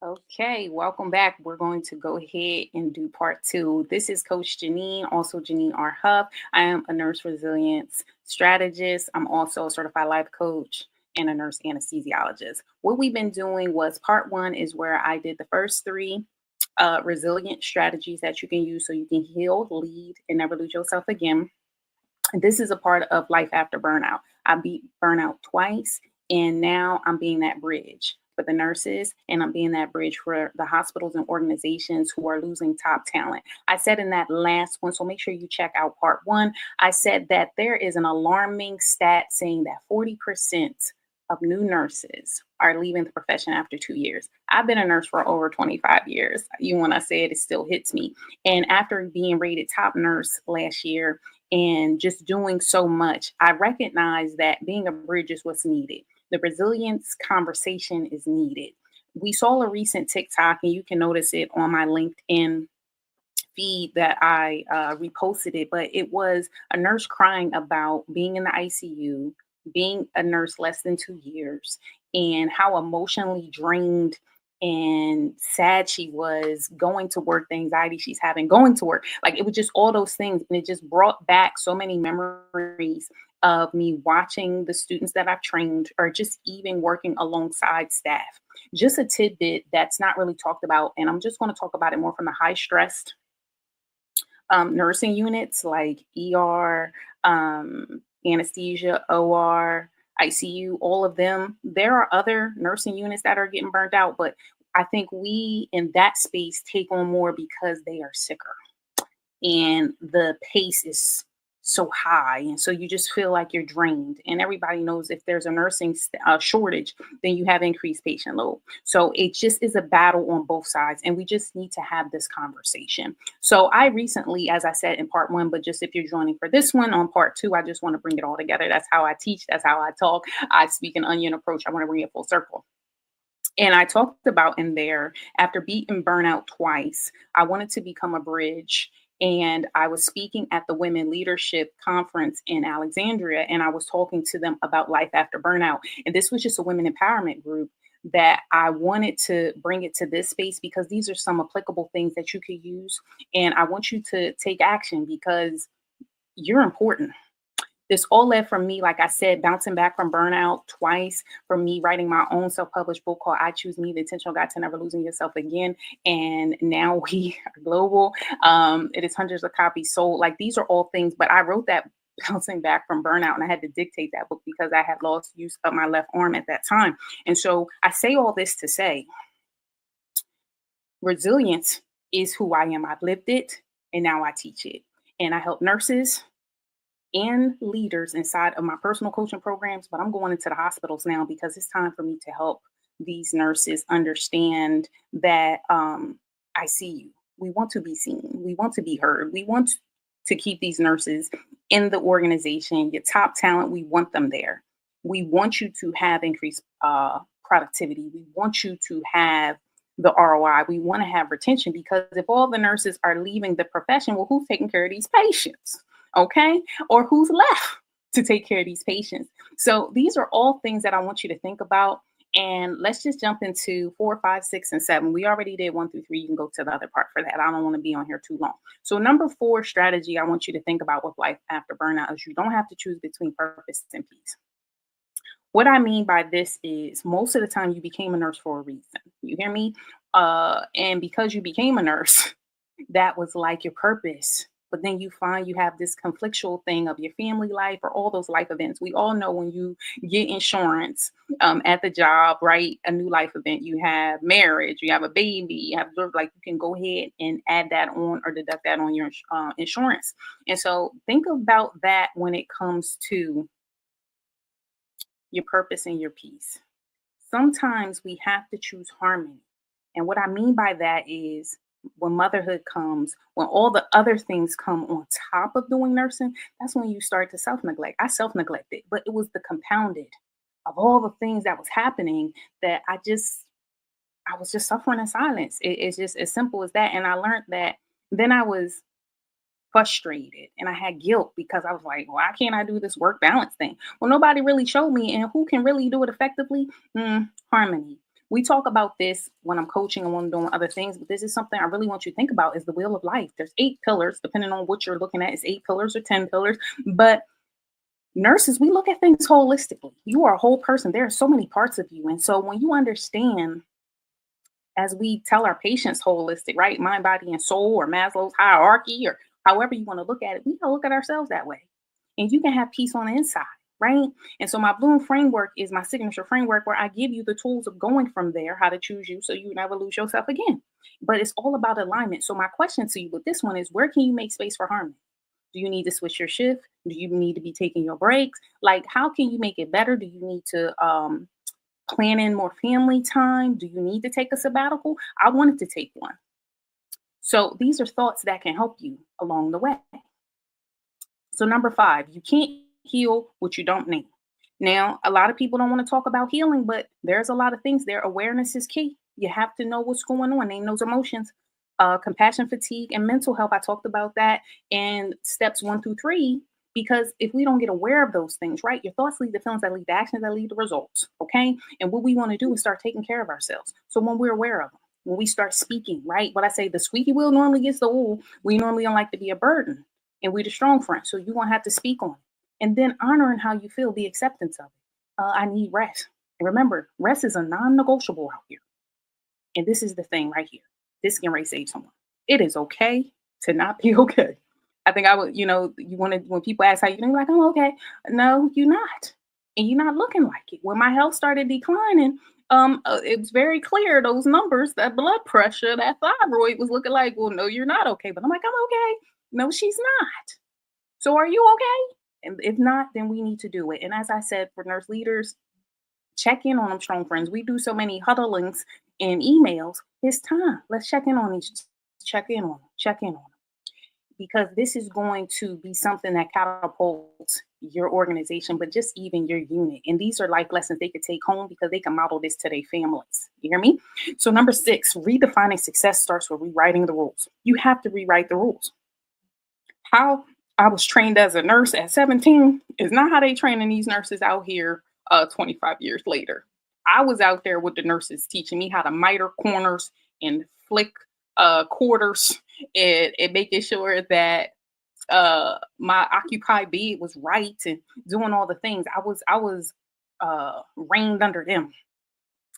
Okay, welcome back. We're going to go ahead and do part two. This is Coach Jineen, also Jineen R. Huff. I am a nurse resilience strategist. I'm also a certified life coach and a nurse anesthesiologist. What we've been doing was part one is where I did the first three resilient strategies that you can use so you can heal, lead, and never lose yourself again. This is a part of life after burnout. I beat burnout twice, and now I'm being that bridge for the nurses, and I'm being that bridge for the hospitals and organizations who are losing top talent. I said in that last one, so make sure you check out part one. I said that there is an alarming stat saying that 40% of new nurses are leaving the profession after 2 years. I've been a nurse for over 25 years. Even when I say it, it still hits me. And after being rated top nurse last year, and just doing so much, I recognize that being a bridge is what's needed. The resilience conversation is needed. We saw a recent TikTok, and you can notice it on my LinkedIn feed that I reposted it, but it was a nurse crying about being in the ICU, being a nurse less than 2 years, and how emotionally drained and sad she was going to work, the anxiety she's having going to work. Like it was just all those things. And it just brought back so many memories of me watching the students that I've trained or just even working alongside staff. Just a tidbit that's not really talked about. And I'm just going to talk about it more from the high stressed nursing units like ER, anesthesia, OR, ICU, all of them. There are other nursing units that are getting burnt out, but I think we in that space take on more because they are sicker and the pace is so high, and so you just feel like you're drained. And everybody knows if there's a nursing shortage, then you have increased patient load. So it just is a battle on both sides, and we just need to have this conversation. So I recently, as I said in part one, but just if you're joining for this one on part two, I just want to bring it all together. That's how I teach, that's how I talk. I speak an onion approach. I want to bring it full circle. And I talked about in there, after beating burnout twice, I wanted to become a bridge. And I was speaking at the Women Leadership Conference in Alexandria, and I was talking to them about life after burnout. And this was just a women empowerment group that I wanted to bring it to this space because these are some applicable things that you could use. And I want you to take action because you're important. This all led from me, like I said, bouncing back from burnout twice, from me writing my own self-published book called I Choose Me, The Intentional Guide to Never Losing Yourself Again. And now we are global. It is hundreds of copies sold. Like these are all things, but I wrote that bouncing back from burnout, and I had to dictate that book because I had lost use of my left arm at that time. And so I say all this to say resilience is who I am. I've lived it and now I teach it. And I help nurses and leaders inside of my personal coaching programs, but I'm going into the hospitals now because it's time for me to help these nurses understand that I see you. We want to be seen. We want to be heard. We want to keep these nurses in the organization. Your top talent, we want them there. We want you to have increased productivity. We want you to have the ROI. We want to have retention because if all the nurses are leaving the profession, well, who's taking care of these patients? Okay. Or who's left to take care of these patients? So these are all things that I want you to think about. And let's just jump into 4, 5, 6, and 7. We already did 1 through 3. You can go to the other part for that. I don't want to be on here too long. So number 4 strategy I want you to think about with life after burnout is you don't have to choose between purpose and peace. What I mean by this is most of the time you became a nurse for a reason. You hear me? And because you became a nurse, that was like your purpose. But then you find you have this conflictual thing of your family life or all those life events. We all know when you get insurance at the job, right? A new life event, you have marriage, you have a baby, you have like you can go ahead and add that on or deduct that on your insurance. And so think about that when it comes to your purpose and your peace. Sometimes we have to choose harmony. And what I mean by that is when motherhood comes, when all the other things come on top of doing nursing, that's when you start to self-neglect. I self-neglected, but it was the compounded of all the things that was happening that I was just suffering in silence. It's just as simple as that. And I learned that then I was frustrated and I had guilt because I was like, why can't I do this work balance thing? Well, nobody really showed me. And who can really do it effectively? Harmony. We talk about this when I'm coaching and when I'm doing other things, but this is something I really want you to think about is the wheel of life. There's 8 pillars, depending on what you're looking at, it's 8 pillars or 10 pillars. But nurses, we look at things holistically. You are a whole person. There are so many parts of you. And so when you understand, as we tell our patients holistic, right? Mind, body, and soul, or Maslow's hierarchy, or however you want to look at it, we gotta look at ourselves that way. And you can have peace on the inside, right? And so my Bloom framework is my signature framework where I give you the tools of going from there, how to choose you so you never lose yourself again. But it's all about alignment. So my question to you with this one is, where can you make space for harmony? Do you need to switch your shift? Do you need to be taking your breaks? Like, how can you make it better? Do you need to plan in more family time? Do you need to take a sabbatical? I wanted to take one. So these are thoughts that can help you along the way. So number 5, you can't heal what you don't name. Now, a lot of people don't want to talk about healing, but there's a lot of things there. Awareness is key. You have to know what's going on, name those emotions. Compassion, fatigue, and mental health. I talked about that in steps 1 through 3. Because if we don't get aware of those things, right, your thoughts lead to feelings that lead to actions that lead to results. Okay. And what we want to do is start taking care of ourselves. So when we're aware of them, when we start speaking, right, what I say, the squeaky wheel normally gets the oil. We normally don't like to be a burden, and we're the strong friend. So you're going to have to speak on it. And then honoring how you feel, the acceptance of it. I need rest. And remember, rest is a non-negotiable out here. And this is the thing right here. This can save someone. It is okay to not be okay. I think I would, you want to, when people ask how you doing, like, I'm okay. No, you're not. And you're not looking like it. When my health started declining, it was very clear those numbers, that blood pressure, that thyroid was looking like, well, no, you're not okay. But I'm like, I'm okay. No, she's not. So are you okay? And if not, then we need to do it. And as I said, for nurse leaders, check in on them, strong friends. We do so many huddlings and emails. It's time. Let's check in on each. Check in on them. Check in on them. Because this is going to be something that catapults your organization, but just even your unit. And these are life lessons they could take home because they can model this to their families. You hear me? So number 6, redefining success starts with rewriting the rules. You have to rewrite the rules. How I was trained as a nurse at 17 is not how they training these nurses out here 25 years later. I was out there with the nurses teaching me how to miter corners and flick quarters and making sure that my occupied bed was right and doing all the things. I was reined under them.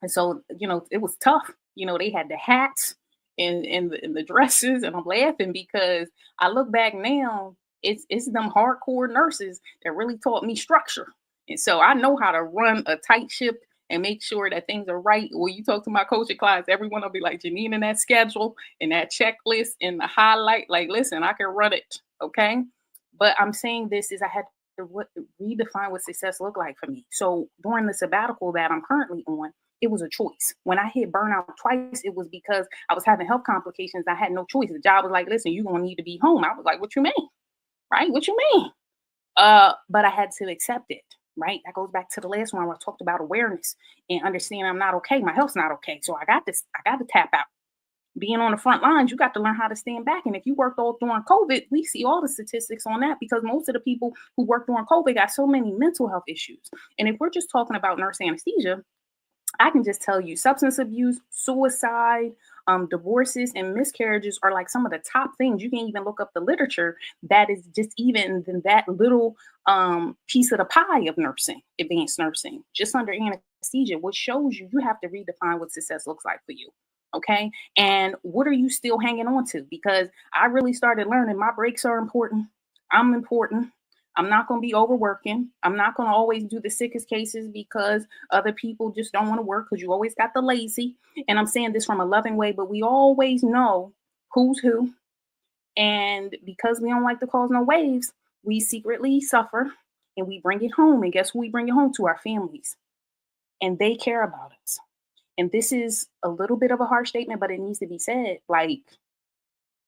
And so, it was tough. They had the hats and the dresses, and I'm laughing because I look back now, it's them hardcore nurses that really taught me structure. And so I know how to run a tight ship and make sure that things are right. When you talk to my coaching clients, everyone will be like, Jineen, and that schedule and that checklist and the highlight, like, listen, I can run it. Okay. But I'm saying this is I had to redefine what success looked like for me. So during the sabbatical that I'm currently on, it was a choice. When I hit burnout twice, it was because I was having health complications. I had no choice. The job was like, listen, you're going to need to be home. I was like, what you mean? Right? What you mean? But I had to accept it. Right? That goes back to the last one where I talked about awareness and understanding I'm not okay. My health's not okay. So I got to tap out. Being on the front lines, you got to learn how to stand back. And if you worked all during COVID, we see all the statistics on that because most of the people who worked during COVID got so many mental health issues. And if we're just talking about nurse anesthesia, I can just tell you substance abuse, suicide, divorces, and miscarriages are like some of the top things. You can even look up the literature that is just even than that little piece of the pie of nursing, advanced nursing, just under anesthesia, which shows you have to redefine what success looks like for you. Okay. And what are you still hanging on to? Because I really started learning my breaks are important. I'm important. I'm not going to be overworking. I'm not going to always do the sickest cases because other people just don't want to work because you always got the lazy. And I'm saying this from a loving way, but we always know who's who. And because we don't like to cause no waves, we secretly suffer and we bring it home. And guess who we bring it home to? Our families. And they care about us. And this is a little bit of a harsh statement, but it needs to be said. Like,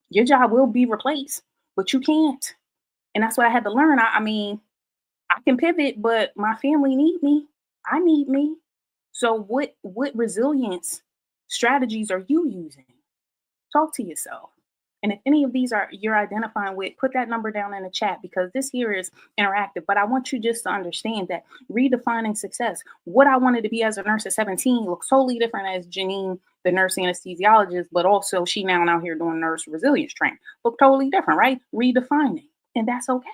your job will be replaced, but you can't. And that's what I had to learn. I mean, I can pivot, but my family need me. I need me. So what resilience strategies are you using? Talk to yourself. And if any of these are you're identifying with, put that number down in the chat because this here is interactive. But I want you just to understand that redefining success. What I wanted to be as a nurse at 17 looks totally different as Jineen, the nurse anesthesiologist, but also she now out here doing nurse resilience training. Look totally different, right? Redefining. And that's okay.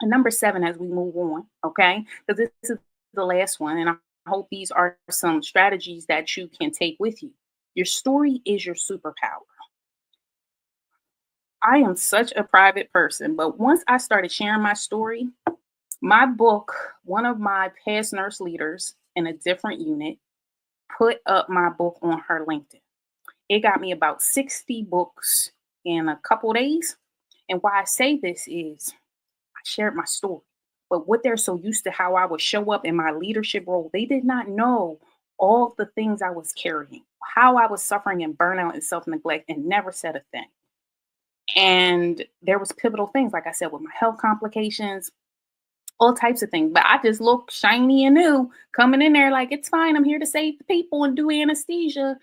And number 7, as we move on, okay? Because this is the last one, and I hope these are some strategies that you can take with you. Your story is your superpower. I am such a private person, but once I started sharing my story, my book, one of my past nurse leaders in a different unit put up my book on her LinkedIn. It got me about 60 books in a couple days. And why I say this is I shared my story. But what they're so used to how I would show up in my leadership role, they did not know all the things I was carrying, how I was suffering in burnout and self-neglect and never said a thing. And there was pivotal things, like I said, with my health complications, all types of things. But I just looked shiny and new, coming in there like it's fine. I'm here to save the people and do anesthesia.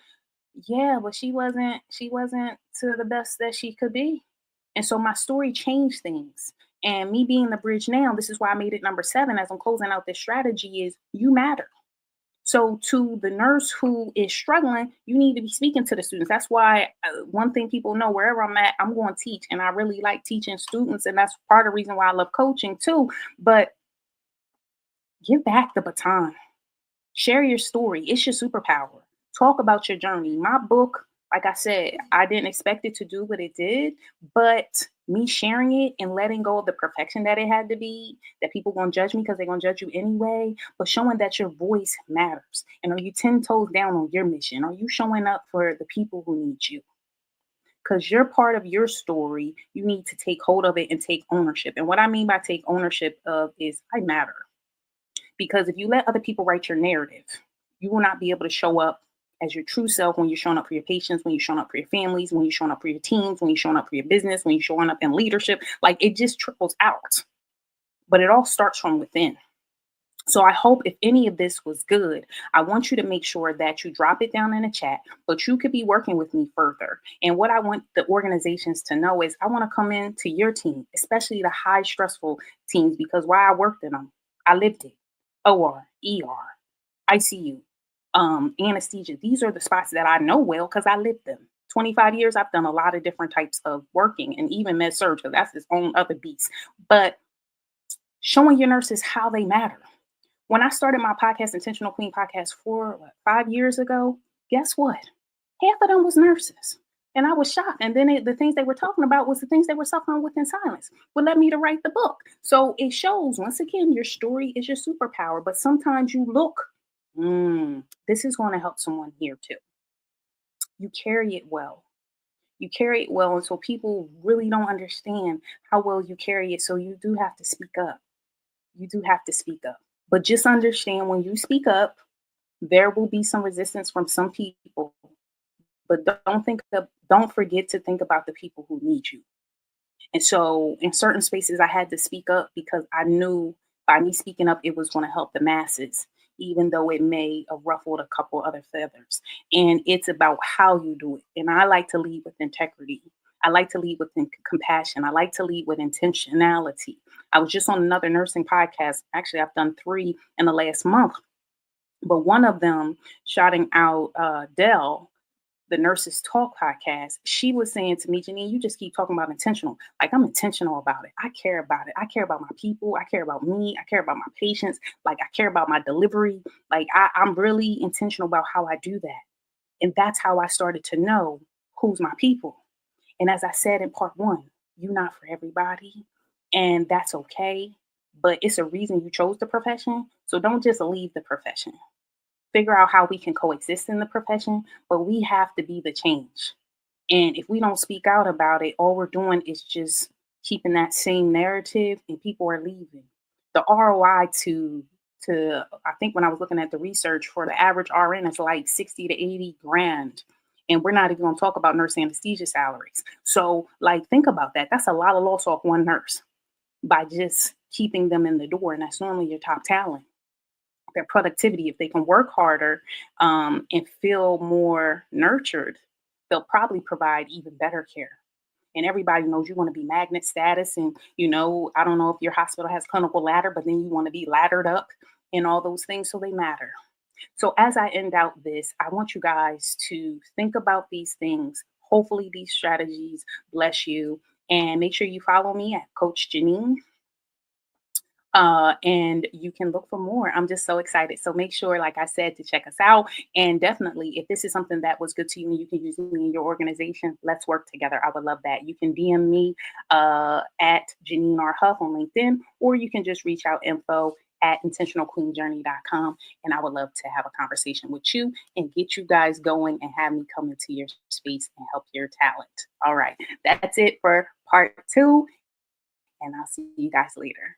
Yeah, but she wasn't to the best that she could be. And so my story changed things. And me being the bridge now, this is why I made it number 7 as I'm closing out this strategy is you matter. So to the nurse who is struggling, you need to be speaking to the students. That's why one thing people know wherever I'm at, I'm going to teach. And I really like teaching students. And that's part of the reason why I love coaching too. But give back the baton. Share your story. It's your superpower. Talk about your journey. My book, like I said, I didn't expect it to do what it did, but me sharing it and letting go of the perfection that it had to be, that people gonna judge me because they're gonna judge you anyway, but showing that your voice matters. And are you 10 toes down on your mission? Are you showing up for the people who need you? Because you're part of your story. You need to take hold of it and take ownership. And what I mean by take ownership of is I matter. Because if you let other people write your narrative, you will not be able to show up as your true self when you're showing up for your patients, when you're showing up for your families, when you're showing up for your teams, when you're showing up for your business, when you're showing up in leadership. Like it just trickles out. But it all starts from within. So I hope if any of this was good, I want you to make sure that you drop it down in the chat, but you could be working with me further. And what I want the organizations to know is I want to come into your team, especially the high stressful teams, because while I worked in them, I lived it. OR, ER, ICU, anesthesia. These are the spots that I know well because I lived them. 25 years, I've done a lot of different types of working and even med surg, because that's its own other beast. But showing your nurses how they matter. When I started my podcast, Intentional Queen podcast, 5 years ago, guess what? Half of them was nurses. And I was shocked. And then the things they were talking about was the things they were suffering with in silence, what led me to write the book. So it shows, once again, your story is your superpower. But sometimes you look, this is going to help someone here too. You carry it well. You carry it well. And so people really don't understand how well you carry it. So you do have to speak up. You do have to speak up. But just understand when you speak up, there will be some resistance from some people. But don't forget to think about the people who need you. And so in certain spaces, I had to speak up because I knew by me speaking up, it was going to help the masses, even though it may have ruffled a couple other feathers. And it's about how you do it. And I like to lead with integrity. I like to lead with compassion. I like to lead with intentionality. I was just on another nursing podcast. Actually, I've done 3 in the last month. But one of them, shouting out Dell, the Nurses Talk podcast, she was saying to me, Jineen, you just keep talking about intentional. Like, I'm intentional about it. I care about it. I care about my people. I care about me. I care about my patients. Like, I care about my delivery. Like, I'm really intentional about how I do that. And that's how I started to know who's my people. And as I said in part 1, you're not for everybody. And that's okay. But it's a reason you chose the profession. So don't just leave the profession. Figure out how we can coexist in the profession, but we have to be the change. And if we don't speak out about it, all we're doing is just keeping that same narrative and people are leaving. The ROI to I think when I was looking at the research for the average RN, it's like 60 to 80 grand. And we're not even going to talk about nurse anesthesia salaries. So like, think about that. That's a lot of loss off one nurse by just keeping them in the door. And that's normally your top talent. Their productivity, if they can work harder and feel more nurtured, they'll probably provide even better care. And everybody knows you want to be magnet status. And, I don't know if your hospital has clinical ladder, but then you want to be laddered up and all those things. So they matter. So as I end out this, I want you guys to think about these things. Hopefully, these strategies bless you. And make sure you follow me at Coach Jineen, and you can look for more. I'm just so excited. So make sure, like I said, to check us out. And definitely, if this is something that was good to you and you can use me in your organization, let's work together. I would love that. You can DM me at Jineen or Huff on LinkedIn, or you can just reach out info at intentionalqueenjourney.com. And I would love to have a conversation with you and get you guys going and have me come into your space and help your talent. All right. That's it for part 2. And I'll see you guys later.